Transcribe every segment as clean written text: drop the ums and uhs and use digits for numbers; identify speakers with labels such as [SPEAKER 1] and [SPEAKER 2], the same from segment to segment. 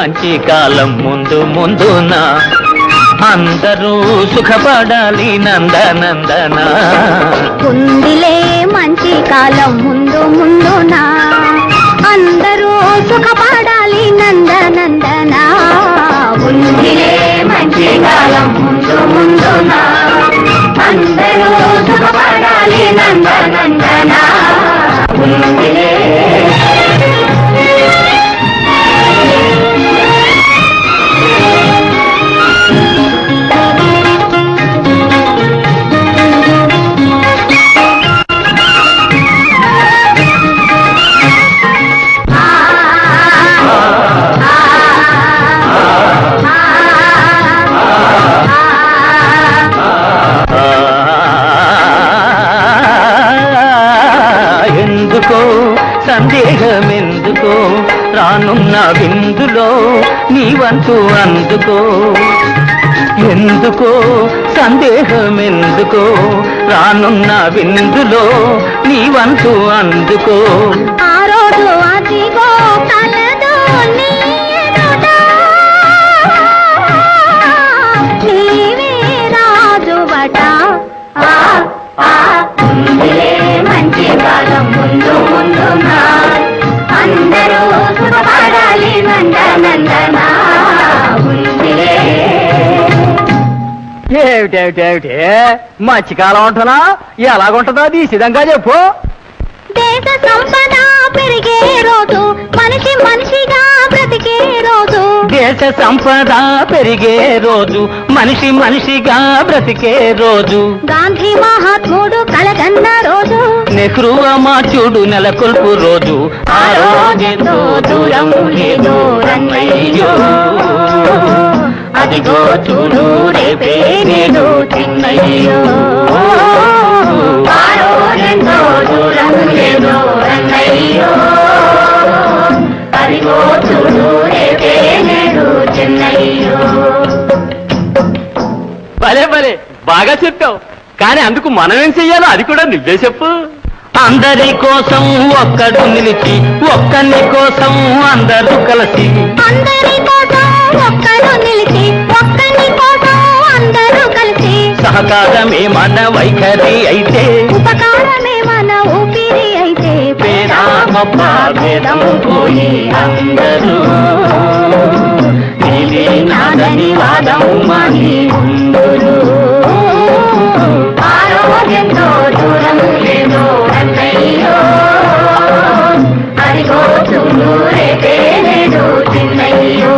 [SPEAKER 1] మంచి కాలం ముందు ముందున అందరూ సుఖపడాలి నందనందన
[SPEAKER 2] ఉందిలే మంచి కాలం ముందు ముందున అందరూ సుఖపడాలి నందనందన ఉందిలే మంచి కాలం ముందు ముందున అందరూ సుఖపడాలి నందనందన ఉందిలే
[SPEAKER 1] సందేహమెందుకో రానున్న విందులో నీవంతు అందుకో ఎందుకో సందేహమెందుకో రానున్న విందులో నీవంతు అందుకో
[SPEAKER 2] ఆ రోజు అదిగో కలదో నీవే రాజువట మంచి కాలం ముందు ముందున అందరూ సుఖపడాలి నందనందన
[SPEAKER 1] ఏమిటేమిటేమిటి మధ్యకాలం ఉంటున్నా ఎలాగుంటుందో అది సిద్ధంగా చెప్పు.
[SPEAKER 2] దేశ సంపద పెరిగే రోజు మనిషి మనిషిగా బ్రతికే రోజు
[SPEAKER 1] దేశ సంపద పెరిగే రోజు మనిషి మనిషిగా బ్రతికే రోజు
[SPEAKER 2] గాంధీ మహాత్ముడు కలగన్న రోజు
[SPEAKER 1] నెహ్రూ అమాత్యుడు నెలకొల్పు రోజు ఆ రోజెంతో దూరం లేదు రంగయ్యో అదిగో చూడు రేపే నేడు చిన్నయ్యో ఆ రోజెంతో దూరం లేదు రంగయ్యో అదిగో చూడు రేపే నేడు చిన్నయ్యో. భలే భలే బాగా చెప్పావు, కానీ అందుకు మనమేం చెయ్యాలో అది కూడా నువ్వే చెప్పు. అందరి కోసం ఒక్కడు నిలిచి ఒక్కని కోసం అందరూ కలిసి
[SPEAKER 2] అందరి కోసం ఒక్కడు నిలిచి ఒక్కని కోసం అందరూ కలిసి
[SPEAKER 1] సహకారమే మన వైఖరి అయితే
[SPEAKER 2] ఉపకారమే మన ఊపిరి అయితే
[SPEAKER 1] పేద గొప్ప భేదం పోయి అందరూ నీవే నాదని వాదం మాని ఉందురు. ఆరోగ్యంతో దూరం లేదు అన్నయ్యో అదిగో చూడు రేపే నేడు చిన్నయ్యో.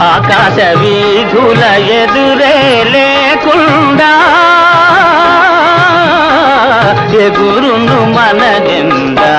[SPEAKER 1] ఆకాశ వీధుల ఎదురే లేకుండా ఎగురును మన జెండా